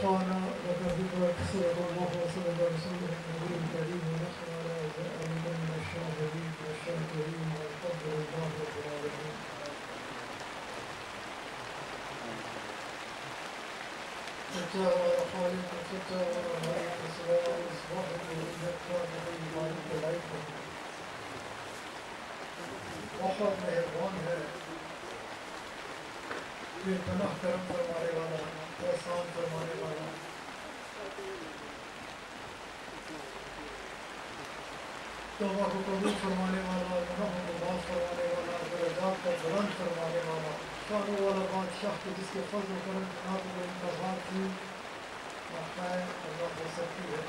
ونفعنا وكذب صدق الله وصدق رسوله النبي الكريم ونحن على ذلك من الشاهدين والشاكرين والقدر الله رب العالمين. فتاوى خالق فتاوى مالك سواء اصبحت وإذا كان مالك العيب. بہت مہربان ہے، یہ پناہ کرم فرمانے والا، احسان فرمانے والا، توبہ کو قبول فرمانے والا، گناہوں کو معاف فرمانے والا، درجات کو بلند فرمانے والا، شان والا بادشاہ کو جس کے فضل و کرم جناب کو انتظار کی واقعہ اللہ ہو سکتی ہے۔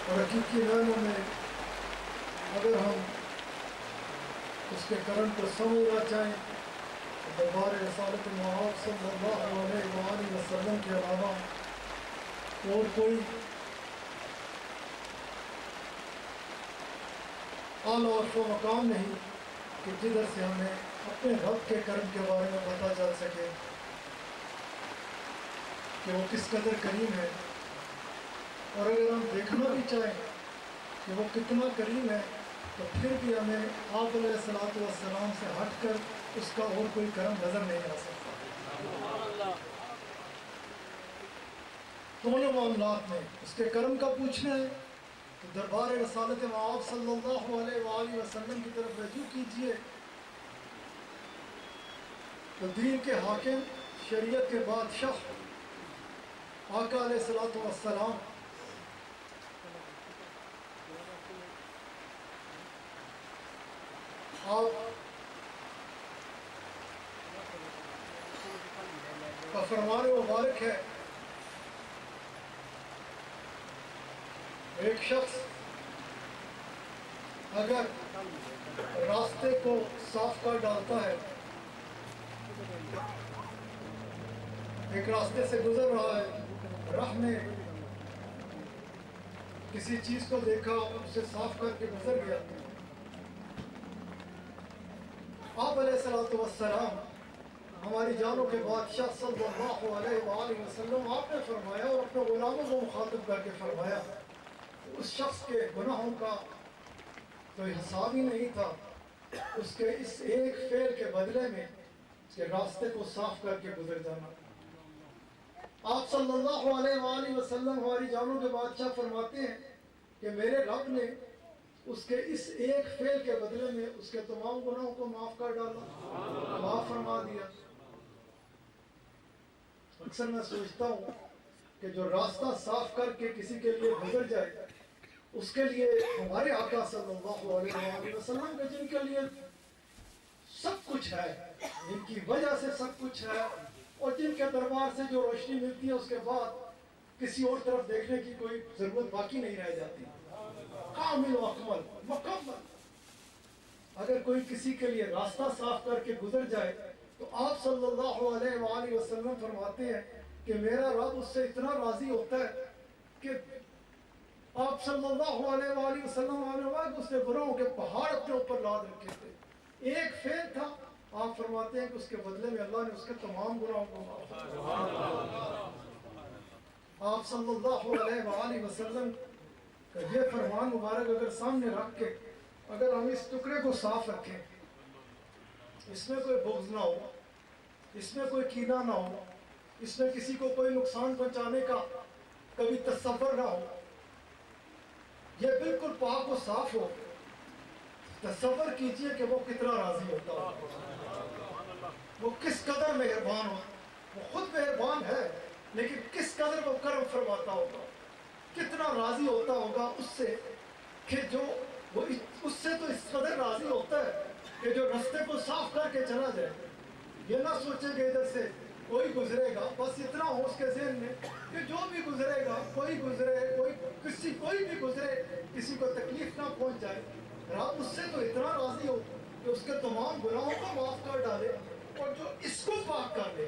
اور حقیقی معنوں میں اگر ہم اس کے کرم کو سمجھنا چاہیں تو دربار رسالت محمد صلی اللہ علیہ وآلہ وسلم کے علاوہ اور کوئی اعلیٰ عرف و مقام نہیں کہ جدھر سے ہمیں اپنے رب کے کرم کے بارے میں پتہ چل سکے کہ وہ کس قدر کریم ہے۔ اور اگر ہم دیکھنا بھی چاہیں کہ وہ کتنا کریم ہے تو پھر بھی ہمیں آپ علیہ الصلوۃ والسلام سے ہٹ کر اس کا اور کوئی کرم نظر نہیں آ سکتا۔ دونوں معاملات میں اس کے کرم کا پوچھنا ہے تو دربار رسالت معاف صلی اللہ علیہ وآلہ وسلم کی طرف رجوع کیجئے، تو دین کے حاکم، شریعت کے بادشاہ آقا علیہ الصلوۃ والسلام آپ کا فرمان مبارک ہے، ایک شخص اگر راستے کو صاف کر ڈالتا ہے، ایک راستے سے گزر رہا ہے، راہ میں کسی چیز کو دیکھا، اسے صاف کر کے گزر گیا، آپ علیہ الصلوۃ والسلام ہماری جانوں کے بادشاہ صلی اللہ علیہ وآلہ وسلم آپ نے فرمایا اور اپنے غلاموں کو مخاطب کر کے فرمایا، اس شخص کے گناہوں کا کوئی حساب ہی نہیں تھا، اس کے اس ایک فعل کے بدلے میں اس کے راستے کو صاف کر کے گزر جانا۔ آپ صلی اللہ علیہ وآلہ وسلم ہماری جانوں کے بادشاہ فرماتے ہیں کہ میرے رب نے اس کے اس ایک فعل کے بدلے میں اس کے تمام گناہوں کو معاف کر ڈالا، معاف فرما دیا۔ اکثر میں سوچتا ہوں کہ جو راستہ صاف کر کے کسی کے لیے گزر جائے، اس کے لیے ہمارے آقا صلی اللہ علیہ وآلہ وسلم کے جن کے لیے سب کچھ ہے، جن کی وجہ سے سب کچھ ہے، اور جن کے دربار سے جو روشنی ملتی ہے اس کے بعد کسی اور طرف دیکھنے کی کوئی ضرورت باقی نہیں رہ جاتی، کامل و اکمل مکمل۔ اگر کوئی کسی کے لیے راستہ صاف کر کے گزر جائے تو آپ صلی اللہ علیہ وآلہ وسلم فرماتے ہیں کہ میرا رب اس سے اتنا راضی ہوتا ہے کہ آپ صلی اللہ علیہ وآلہ وسلم اس نے گناہوں کے پہاڑ اپنے اوپر لاد رکھے تھے، ایک فعل تھا، آپ فرماتے ہیں کہ اس کے بدلے میں اللہ نے اس کے تمام گناہوں کو معاف کیا۔ آپ صلی اللہ علیہ وآلہ وسلم کا یہ فرمان مبارک اگر سامنے رکھ کے اگر ہم اس ٹکڑے کو صاف رکھیں، اس میں کوئی بغض نہ ہو، اس میں کوئی کینہ نہ ہو، اس میں کسی کو کوئی نقصان پہنچانے کا کبھی تصور نہ ہو، یہ بالکل پاک و صاف ہو، تصور کیجئے کہ وہ کتنا راضی ہوتا ہو، وہ کس قدر مہربان ہو، وہ خود مہربان ہے لیکن کس قدر وہ کرم فرماتا ہوگا، کتنا راضی ہوتا ہوگا اس سے کہ جو وہ اس سے تو اس قدر راضی ہوتا ہے کہ جو رستے کو صاف کر کے چلا جائے، یہ نہ سوچے کہ ادھر سے کوئی گزرے گا، بس اتنا ہو اس کے ذہن میں کہ جو بھی گزرے گا، کوئی گزرے، کوئی بھی گزرے، کسی کو تکلیف نہ پہنچ جائے، رب اس سے تو اتنا راضی ہو کہ اس کے تمام گناہوں کو معاف کر ڈالے اور جو اس کو پاک کر دے،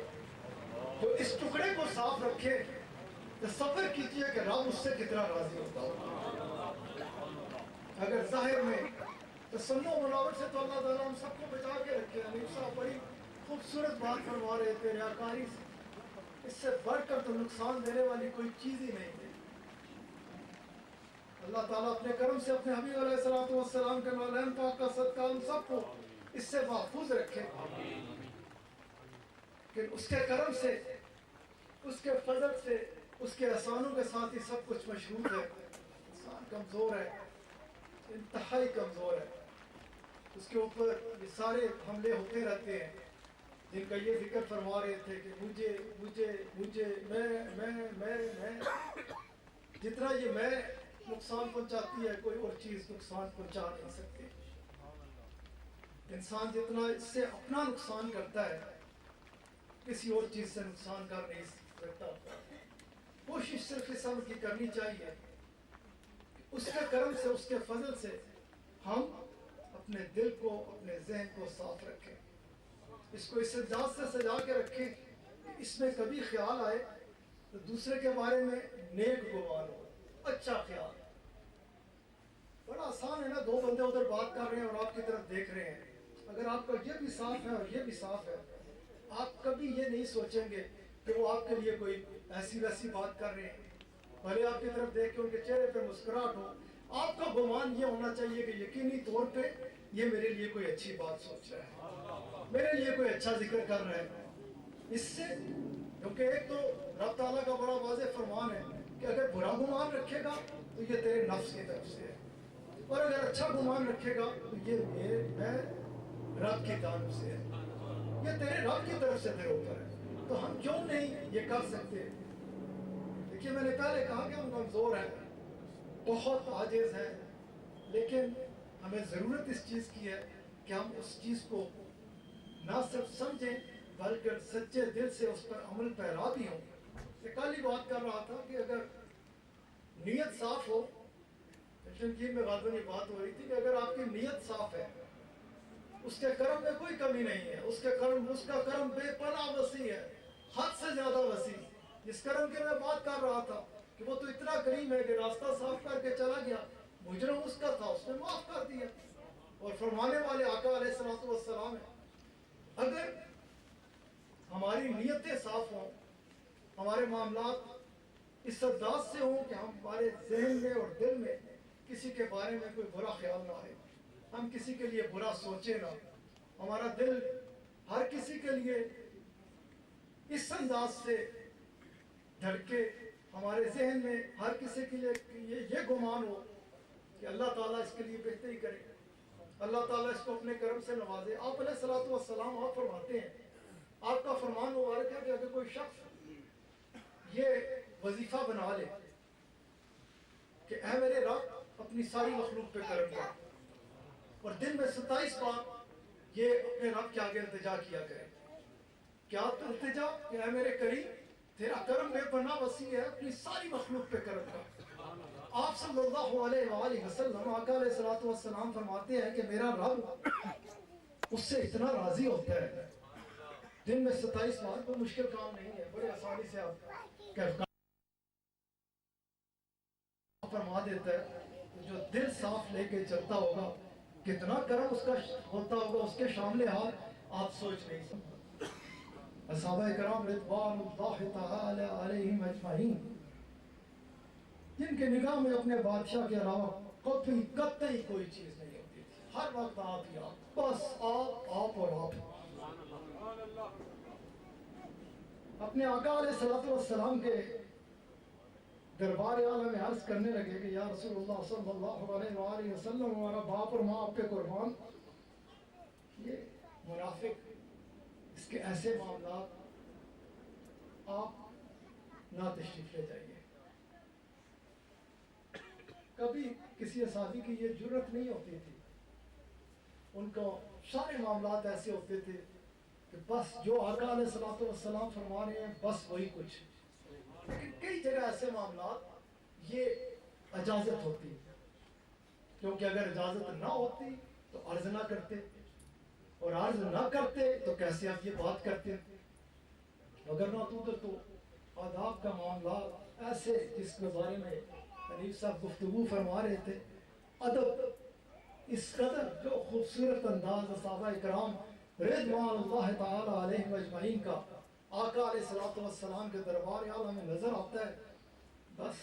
جو اس ٹکڑے کو صاف رکھے، تصور کیجئے کہ رب اس سے کتنا راضی ہوتا ہو۔ اگر ظاہر میں تصنع و ملاوٹ سے تو اللہ تعالیٰ ہم سب کو بچا کے رکھے، حنیف صاحب بڑی خوبصورت بات فرما رہے تھے ریاکاری سے، اس سے بڑھ کر تو نقصان دینے والی کوئی چیز ہی نہیں تھی۔ اللہ تعالیٰ اپنے کرم سے اپنے حبیب علیہ الصلوۃ والسلام کے نالین پاک کا صدقہ ہم سب کو اس سے محفوظ رکھے، کہ اس کے کرم سے، اس کے فضل سے، اس کے احسانوں کے ساتھ ہی سب کچھ مشروط ہے۔ انسان کمزور ہے، انتہائی کمزور ہے، اس کے اوپر یہ سارے حملے ہوتے رہتے ہیں جن کا یہ ذکر فرما رہے تھے کہ مجھے مجھے مجھے میں جتنا یہ میں نقصان پہنچاتی ہے کوئی اور چیز نقصان پہنچا نہیں سکتی۔ انسان جتنا اس سے اپنا نقصان کرتا ہے کسی اور چیز سے نقصان کر نہیں سکتا۔ کوشش صرف اس عمل کی کرنی چاہیے کہ اس کے کرم سے، اس کے فضل سے ہم اپنے دل کو، اپنے ذہن کو صاف رکھیں، اس کو اس انداز سے سجا کے رکھیں کہ اس میں کبھی خیال آئے تو دوسرے کے بارے میں نیک گمان ہو، اچھا خیال۔ بڑا آسان ہے نا، دو بندے ادھر بات کر رہے ہیں اور آپ کی طرف دیکھ رہے ہیں، اگر آپ کا یہ بھی صاف ہے اور یہ بھی صاف ہے، آپ کبھی یہ نہیں سوچیں گے کہ وہ آپ کے لیے کوئی ایسی ویسی بات کر رہے ہیں، بھلے آپ کی طرف دیکھ کے ان کے چہرے پہ مسکراہٹ ہو، آپ کا گمان یہ ہونا چاہیے کہ یقینی طور پہ یہ میرے لیے کوئی اچھی بات سوچ رہا ہے، میرے لیے کوئی اچھا ذکر کر رہا ہے۔ اس سے کیونکہ ایک تو رب تعالیٰ کا بڑا واضح فرمان ہے کہ اگر برا گمان رکھے گا تو یہ تیرے نفس کی طرف سے ہے، اور اگر اچھا گمان رکھے گا تو یہ میں رب کی طرف سے ہے، یہ تیرے رب کی طرف سے تیرے اوپر ہے۔ تو ہم کیوں نہیں یہ کر سکتے؟ دیکھیے میں نے پہلے کہا کہ ہم کمزور ہیں، بہت عاجز ہیں، لیکن ہمیں ضرورت اس چیز کی ہے کہ ہم اس چیز کو نہ صرف سمجھیں بلکہ سچے دل سے اس پر عمل پیرا بھی ہوں۔ میں کل ہی بات کر رہا تھا کہ اگر نیت صاف ہو، تنقید میں غالباً یہ بات ہو رہی تھی کہ اگر آپ کی نیت صاف ہے، اس کے کرم میں کوئی کمی نہیں ہے، اس کا کرم بے پناہ وسیع ہے، حد سے زیادہ وسیع۔ جس کرم کی میں بات کر رہا تھا کہ وہ تو اتنا کریم ہے کہ راستہ صاف کر کے چلا گیا، مجرم اس کا تھا، اس نے معاف کر دیا، اور فرمانے والے آقا علیہ الصلوۃ والسلام ہے۔ اگر ہماری نیتیں صاف ہوں، ہمارے معاملات اس انداز سے ہوں کہ ہمارے ذہن میں اور دل میں کسی کے بارے میں کوئی برا خیال نہ آئے، ہم کسی کے لیے برا سوچیں نہ، ہمارا دل ہر کسی کے لیے اس انداز سے دھڑکے، ہمارے ذہن میں ہر کسی کے لیے یہ گمان ہو کہ اللہ تعالیٰ اس کے لیے بہتری کرے، اللہ تعالیٰ اس کو اپنے کرم سے نوازے۔ آپ علیہ الصلوۃ والسلام آپ فرماتے ہیں، آپ کا فرمان مبارک ہے کہ اگر کوئی شخص یہ وظیفہ بنا لے کہ اے میرے رب اپنی ساری مخلوق پہ کرم کر، اور دن میں 27 بار یہ اپنے رب کے آگے التجا کیا کرے، کیا التجا کہ اے میرے کریم تیرا کرم بے پناہ وسیع ہے، اپنی ساری مخلوق پہ کرم کر۔ آپ صلی اللہ علیہ وآلہ وسلم آقا علیہ الصلوۃ والسلام فرماتے ہیں کہ میرا رب اس سے اتنا راضی ہوتا ہے، دن میں 27 بار، کوئی مشکل کام نہیں ہے، بڑے آسانی سے آپ فرما دیتا ہے۔ جو دل صاف لے کے چلتا ہوگا کتنا کرم اس کا ہوتا ہوگا، اس کے شامل حال آپ سوچ نہیں سکتے۔ صحابہ کرام رضوان اللہ تعالی علیہم اجمعین، جن کے نگاہ میں اپنے بادشاہ کے علاوہ قطعی کوئی چیز نہیں ہوتی تھی، ہر وقت آپ ہی آپ، بس آپ اور آپ۔ اپنے آقا علیہ الصلوۃ والسلام کے دربار عالم میں عرض کرنے لگے کہ یا رسول اللہ صلی اللہ علیہ وآلہ وسلم، ہمارا باپ اور ماں آپ پہ قربان، یہ منافق، اس کے ایسے معاملات آپ نہ تشریف لے جائیے۔ کبھی کسی صحابی کی یہ جرت نہیں ہوتی تھی، ان کو سارے معاملات ایسے ہوتے تھے کہ بس جو آقا علیہ الصلوۃ والسلام فرما رہے ہیں بس وہی کچھ۔ لیکن کئی جگہ ایسے معاملات یہ اجازت ہوتی، کیونکہ اگر اجازت نہ ہوتی تو عرض نہ کرتے، اور عرض نہ کرتے تو کیسے آپ یہ بات کرتے؟ مگر نہ تو آداب کا معاملات ایسے جس کے بارے میں حنیف صاحب گفتگو فرما رہے تھے، ادب، اس قدر جو خوبصورت انداز صحابہ کرام رضوان اللہ تعالی علیہ اجمعین کا آقا علیہ الصلوۃ والسلام کے دربار اعلیٰ میں نظر آتا ہے، بس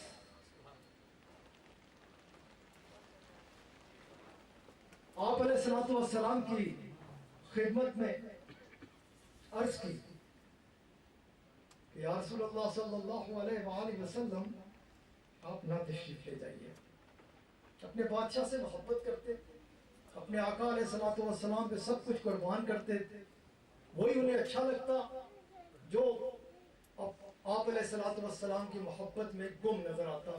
آپ علیہ الصلوۃ والسلام کی خدمت میں عرض کی کہ یا رسول اللہ صلی اللہ علیہ وآلہ وسلم آپ نہ تشریف لے جائیے۔ اپنے بادشاہ سے محبت کرتے، اپنے آقا علیہ الصلوۃ والسلام پہ سب کچھ قربان کرتے تھے، وہی انہیں اچھا لگتا جو آپ علیہ الصلوۃ والسلام کی محبت میں گم نظر آتا،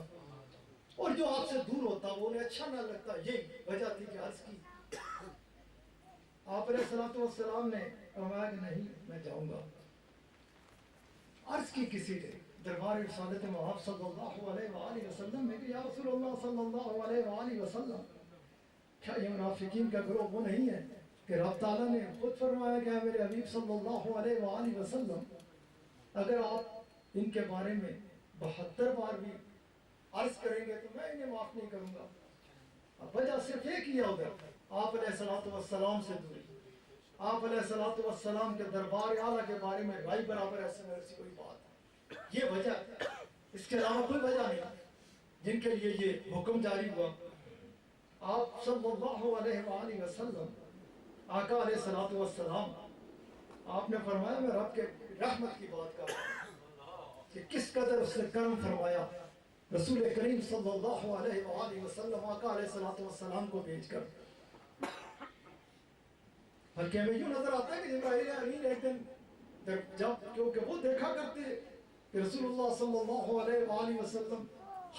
اور جو آپ سے دور ہوتا وہ انہیں اچھا نہ لگتا۔ یہی وجہ تھی کہ عرض کی۔ آپ علیہ الصلوۃ والسلام نے فرمایا کہ نہیں، میں جاؤں گا۔ عرض کی کسی نے دربار رسالت مآب صلی اللہ علیہ وآلہ وسلم میں کہ یا رسول اللہ صلی اللہ علیہ وآلہ وسلم، کیا یہ منافقین کا گروہ وہ نہیں ہے کہ رب تعالیٰ نے خود فرمایا کہ میرے حبیب صلی اللہ علیہ وآلہ وسلم اگر آپ ان کے بارے میں 72 بار بھی عرض کریں گے تو میں انہیں معاف نہیں کروں گا۔ اب وجہ صرف ایک ہی ہے ادھر، آپ علیہ الصلوۃ والسلام سے دوری، آپ علیہ الصلوۃ والسلام کے دربار اعلیٰ کے بارے میں رائی برابر ایسی کوئی بات ہے، یہ وجہ، اس کے علاوہ کوئی وجہ نہیں جن کے لیے یہ حکم جاری ہوا۔ آپ صلی اللہ علیہ وآلہ وسلم، آقا علیہ الصلوۃ والسلام، آپ نے فرمایا میں رب کے رحمت کی بات کر رہا ہوں کہ کس قدر اس نے کرم فرمایا رسول کریم صلی اللہ علیہ وآلہ وسلم آقا علیہ الصلوۃ والسلام کو بھیج کر۔ بلکہ ہمیں یوں نظر آتا ہے کہ جبرائیل امین ایک دن جب، کیونکہ وہ دیکھا کرتے کہ رسول اللہ صلی اللہ علیہ وآلہ وسلم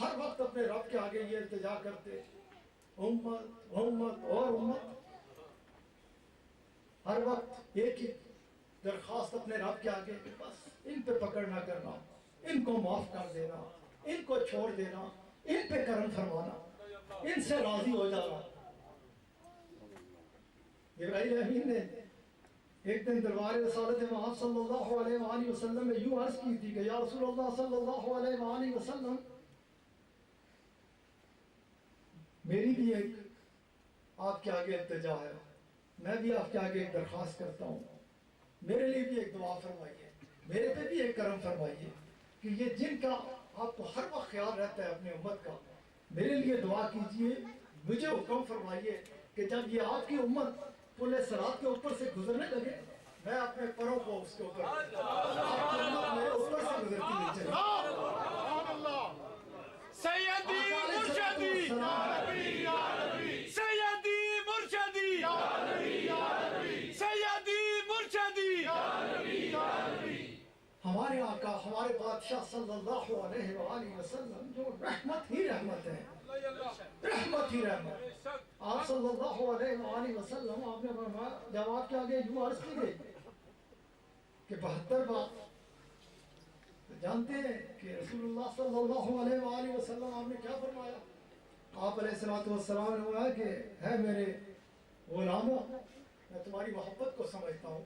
ہر وقت اپنے رب کے آگے یہ التجا کرتے، امت امت اور امت، ہر وقت ایک ہی درخواست اپنے رب کے آگے کہ بس ان پہ پکڑ نہ کرنا، ان کو معاف کر دینا، ان کو چھوڑ دینا، ان پہ کرم فرمانا، ان سے راضی ہو جانا۔ جبرائیل امین نے ایک دن دربار رسالت مآب صلی اللہ علیہ وآلہ وسلم میں یوں عرض کی تھی کہ یا رسول اللہ صلی اللہ علیہ وآلہ وسلم، میری بھی ایک آپ کے آگے التجا ہے، میں بھی آپ کے آگے ایک درخواست کرتا ہوں، میرے لیے بھی ایک دعا فرمائیے، میرے پہ بھی ایک کرم فرمائیے کہ یہ جن کا آپ کو ہر وقت خیال رہتا ہے اپنے امت کا، میرے لیے دعا کیجئے، مجھے حکم فرمائیے کہ جب یہ آپ کی امت پل صراط کے اوپر سے گزرنے لگے، میں اپنے پروں کو اس کے اوپر آپ کی امت میرے اوپر سے گزرتی نہیں چلی۔ سیدی مرشدی سیدی مرشدی سیدی مرشدی، ہمارے آقا، ہمارے بادشاہ صلی اللہ علیہ وآلہ وسلم جو رحمت ہی رحمت ہے، رحمت ہی رحمت۔ آپ صلی اللہ علیہ وآلہ وسلم، آپ نے فرمایا جب آپ کے آگے یوں عرض کی گئی کہ 72 بار، جانتے ہیں کہ رسول اللہ صلی اللہ علیہ وآلہ وسلم آپ نے کیا فرمایا؟ آپ علیہ الصلوۃ والسلام نے فرمایا کہ ہے میرے غلاموں، میں تمہاری محبت کو سمجھتا ہوں،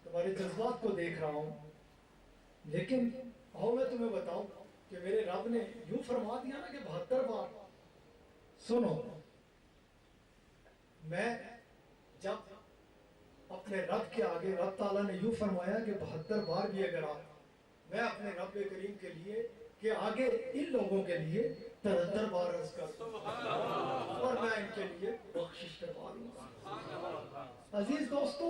تمہارے جذبات کو دیکھ رہا ہوں، لیکن آؤ میں تمہیں بتاؤں کہ میرے رب نے یوں فرما دیا نا کہ 72 بار۔ سنو، میں جب اپنے رب کے آگے، رب تعالیٰ نے یوں فرمایا کہ 72 بار بھی اگر آپ، میں اپنے رب کریم کے لیے کہ آگے ان لوگوں کے لیے 73 بار عرض کرتا ہوں اور میں ان کے لیے بخشش کروا لوں گا۔ عزیز دوستو،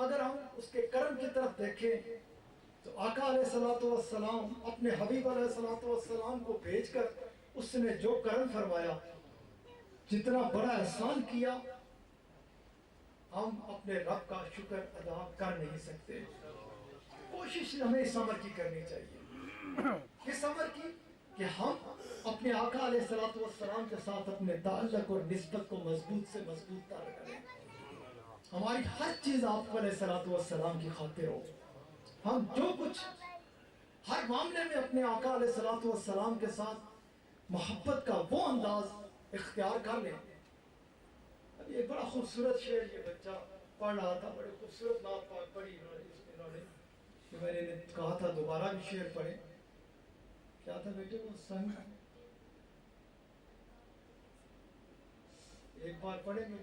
اگر ہم اس کے کرم کی طرف دیکھیں تو آقا علیہ الصلوۃ والسلام اپنے حبیب علیہ الصلوۃ والسلام کو بھیج کر اس نے جو کرم فرمایا، جتنا بڑا احسان کیا، ہم اپنے رب کا شکر ادا کر نہیں سکتے۔ کوشش ہمیں اس عمر کی کرنی چاہیے، اس عمر کی کہ ہم اپنے آقا علیہ الصلوۃ والسلام کے ساتھ اپنے تعلق اور نسبت کو مضبوط سے مضبوط تر کریں، ہماری ہر چیز آپ علیہ الصلوۃ والسلام کی خاطر ہو، ہم جو کچھ ہر معاملے میں اپنے آقا علیہ الصلوۃ والسلام کے ساتھ محبت کا وہ انداز اختیار کر لیں۔ اب یہ بڑا خوبصورت شعر یہ بچہ پڑھ رہا تھا، بڑے خوبصورت نعت پاک پڑھی انہوں نے، کہ میں نے کہا تھا دوبارہ بھی شعر پڑھیں۔ کیا تھا بیٹے وہ سنگ؟ ایک بار پڑھیں گے؟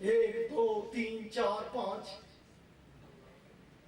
1 2 3 4 5